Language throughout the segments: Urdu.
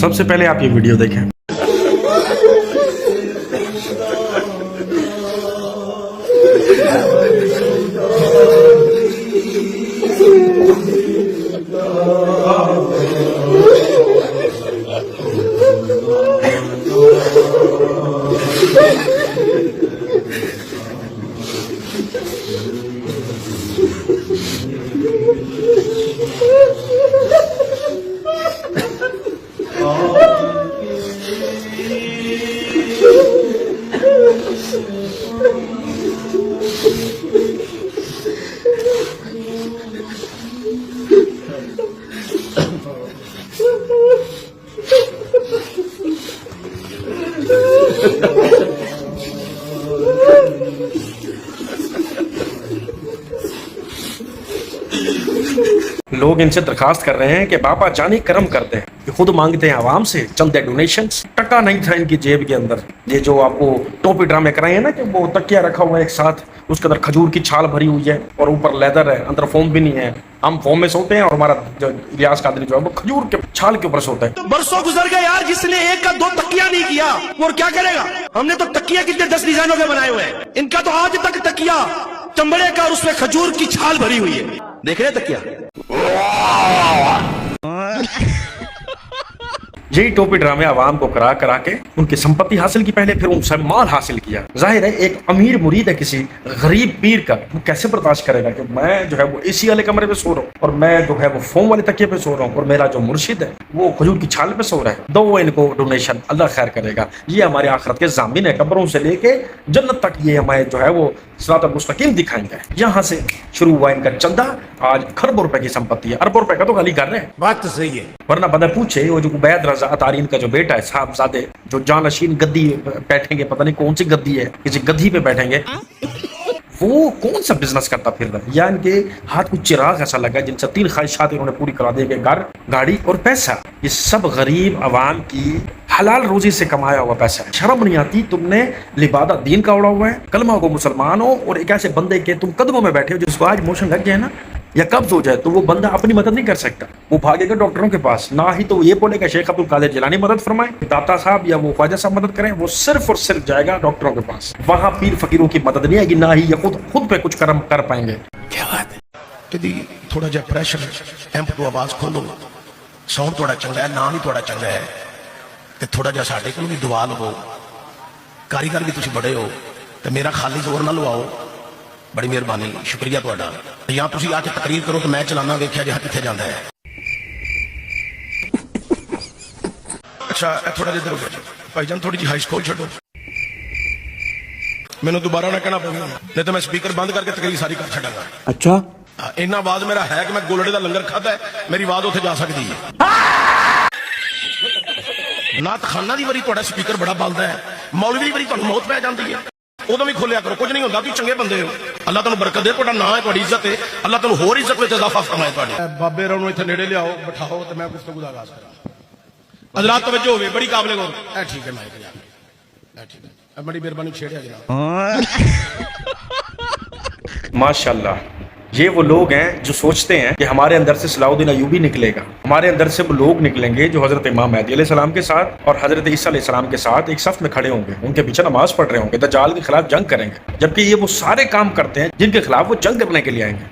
سب سے پہلے آپ یہ ویڈیو دیکھیں۔ لوگ ان سے درخواست کر رہے ہیں کہ باپا جانی کرم کرتے ہیں، کہ خود مانگتے ہیں عوام سے چند ڈونیشنز۔ ٹکا نہیں تھا ان کی جیب کے اندر۔ یہ جو آپ کو ٹوپی ڈرامے کرائے ہیں نا کہ وہ تکیا رکھا ہوا ہے ایک ساتھ، اس کے اندر کھجور کی چھال بھری ہوئی ہے اور اوپر لیدر ہے، اندر فوم بھی نہیں ہے۔ ہم فوم میں سوتے ہیں اور ہمارا جو ریاض قادری جو ہے وہ کھجور کے چھال کے اوپر سوتا ہے۔ برسوں گزر گئے یار، جس نے ایک کا دو تکیا نہیں کیا وہ کیا کرے گا؟ ہم نے تو تکیا کتنے 10 ڈیزائنوں کے بنائے ہوئے ہیں، ان کا تو آج تک تکیا چمڑے کا اور اس میں کھجور کی چھال بھری ہوئی ہے۔ دیکھ رہے تکیا؟ یہی ٹوپی ڈرامے عوام کو کرا کرا کے ان کی سمپتی حاصل کی پہلے، پھر ان سے مال حاصل کیا۔ ظاہر ہے ایک امیر مرید ہے کسی غریب پیر کا، وہ کیسے برداشت کرے گا کہ میں جو ہے وہ اے سی والے کمرے پہ سو رہا ہوں اور میں جو ہے وہ فوم والے تکیے پہ سو رہا ہوں اور میرا جو مرشد ہے وہ کھجور کی چھال پہ سو رہا ہے۔ دو ان کو ڈونیشن، اللہ خیر کرے گا۔ یہ ہمارے آخرت کے ضامن ہے، قبروں سے لے کے جنت تک یہ ہمیں جو ہے وہ صراط المستقیم دکھائیں گے۔ یہاں سے شروع ہوا ان کا چندہ، آج کھربوں روپے کی سمپتی ہے، اربوں روپے کا تو گالی کر رہے ہیں۔ بات تو صحیح ہے، ورنہ بندہ پوچھے وہ جو عبید رضا اطارین کا جو بیٹا ہے صاحب زادے، جو جانشین گدی بیٹھیں گے، پتہ نہیں کون سی گدی ہے، کسی گدھی پہ بیٹھیں گے، وہ کون سا بزنس کرتا پھر رہا ہے؟ یا ان کے ہاتھ کو چراغ ایسا لگا جن سے 3 خواہشات انہوں نے پوری کرا دی کہ گھر، گاڑی اور پیسہ۔ یہ سب غریب عوام کی حلال روزی سے کمایا ہوا پیسہ ہے۔ شرم نہیں آتی؟ تم نے لبادہ دین کا اڑا ہوا ہے، کلمہ کو مسلمان ہو، اور ایک ایسے بندے کے تم قدموں میں بیٹھے ہو جس کو آج موشن لگ جائے نا یا قبض ہو جائے تو وہ بندہ اپنی مدد نہیں کر سکتا، وہ بھاگے گا ڈاکٹروں کے پاس، نہ ہی تو وہ یہ بولے گا شیخ عبد القادر جیلانی مدد فرمائیں، داتا صاحب یا وہ خواجہ صاحب مدد کریں، وہ صرف اور صرف جائے گا ڈاکٹروں کے پاس۔ وہاں پیر فقیروں کی مدد نہیں آئے گی، نہ ہی یہ خود پہ کچھ کرم کر پائیں گے۔ کیا بات ہے؟ کہ تھوڑا جا پریشر ایمپ تو آواز کھولو، ساؤنڈ تھوڑا چنگا ہے، نام ہی تھوڑا چنگا ہے، تے تھوڑا جا ساڈے کول بھی دعا لو، کاریگر بھی تسی بڑے ہو تے میرا خالی زور نہ لواؤ، بڑی مہربانی، شکریہ تہاڈا۔ یا تسی آ کے تقریر کرو کہ میں چلانا ویکھیا جہاں کتنے جاندا ہے۔ اچھا تھوڑا جا ادھر بھائی جان، تھوڑی جی ہائش کھول چھڈو، مینوں دوبارہ نہ کہنا پوے، نہیں تو میں سپیکر بند کر کے تقریر ساری کر چھڈاں گا۔ اچھا اینا آواز میرا ہے کہ میں گولڑے دا لنگر کھادا ہے، میری آواز اتنے جا سکتی ہے۔ نعت خانہ دی واری تہاڈا سپیکر بڑا بلدا ہے، مولوی دی واری تہانوں موت پہ جاندی ہے، ادو بھی کھولیا کرو، کچھ نہیں ہوتا، تھی چنگے بندے ہو، اللہ تمہیں برکت دے، تہاڈا نام ہے، تہاڈی عزت ہے، اللہ تمہیں ہور عزت وچ اضافہ فرمائے تہاڈی۔ بابے رونو ایتھے نیڑے لیاؤ، بٹھاؤ تے میں گفتگو دا آغاز کراں۔ حضرات توجہ ہوے، بڑی قابل غور، اے ٹھیک ہے، میں ٹھیک ہے، بڑی مہربانی، چھیڑیا جناب۔ ماشاءاللہ، یہ وہ لوگ ہیں جو سوچتے ہیں کہ ہمارے اندر سے صلاح الدین ایوبی نکلے گا، ہمارے اندر سے وہ لوگ نکلیں گے جو حضرت امام مہدی علیہ السلام کے ساتھ اور حضرت عیسیٰ علیہ السلام کے ساتھ ایک صف میں کھڑے ہوں گے، ان کے پیچھے نماز پڑھ رہے ہوں گے، دجال کے خلاف جنگ کریں گے، جبکہ یہ وہ سارے کام کرتے ہیں جن کے خلاف وہ جنگ کرنے کے لیے آئیں گے۔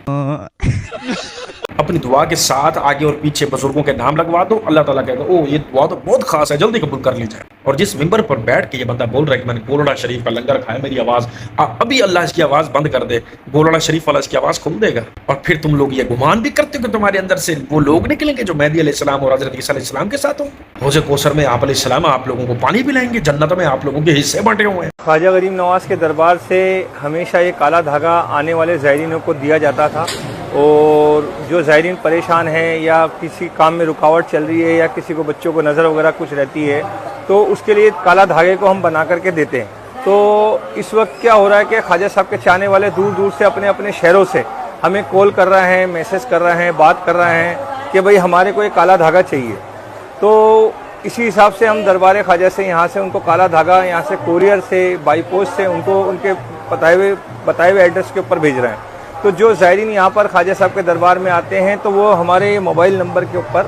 اپنی دعا کے ساتھ آگے اور پیچھے بزرگوں کے نام لگوا دو، اللہ تعالیٰ کہے گا او یہ دعا تو بہت خاص ہے، جلدی قبول کر لی جائے۔ اور جس ممبر پر بیٹھ کے یہ بندہ بول رہا ہے کہ میں نے گولڑا شریف کا لنگر کھایا، میری آواز ابھی اللہ اس کی آواز بند کر دے، گولڑا شریف والا اس کی آواز کھول دے گا، اور پھر تم لوگ یہ گمان بھی کرتے ہو کہ تمہارے اندر سے وہ لوگ نکلیں گے جو مہدی علیہ السلام اور حضرت عیسیٰ علیہ السلام کے ساتھ ہوں۔ حوض کوثر میں آپ علیہ السلام آپ لوگوں کو پانی پلائیں گے، جنت میں آپ لوگوں کے حصے بانٹے ہوئے ہیں۔ خواجہ غریب نواز کے دربار سے ہمیشہ یہ کالا دھاگا آنے والے زائرینوں کو دیا جاتا تھا، اور جو زائرین پریشان ہیں یا کسی کام میں رکاوٹ چل رہی ہے یا کسی کو بچوں کو نظر وغیرہ کچھ رہتی ہے تو اس کے لیے کالا دھاگے کو ہم بنا کر کے دیتے ہیں۔ تو اس وقت کیا ہو رہا ہے کہ خواجہ صاحب کے چاہنے والے دور دور سے اپنے اپنے شہروں سے ہمیں کال کر رہے ہیں، میسج کر رہے ہیں، بات کر رہے ہیں کہ بھئی ہمارے کو ایک کالا دھاگا چاہیے۔ تو اسی حساب سے ہم دربار خواجہ سے یہاں سے ان کو کالا دھاگا یہاں سے کوریئر سے بائی پوسٹ سے ان کو ان کے بتائے ہوئے ایڈریس کے اوپر بھیج رہے ہیں۔ تو جو زائرین یہاں پر خواجہ صاحب کے دربار میں آتے ہیں تو وہ ہمارے موبائل نمبر کے اوپر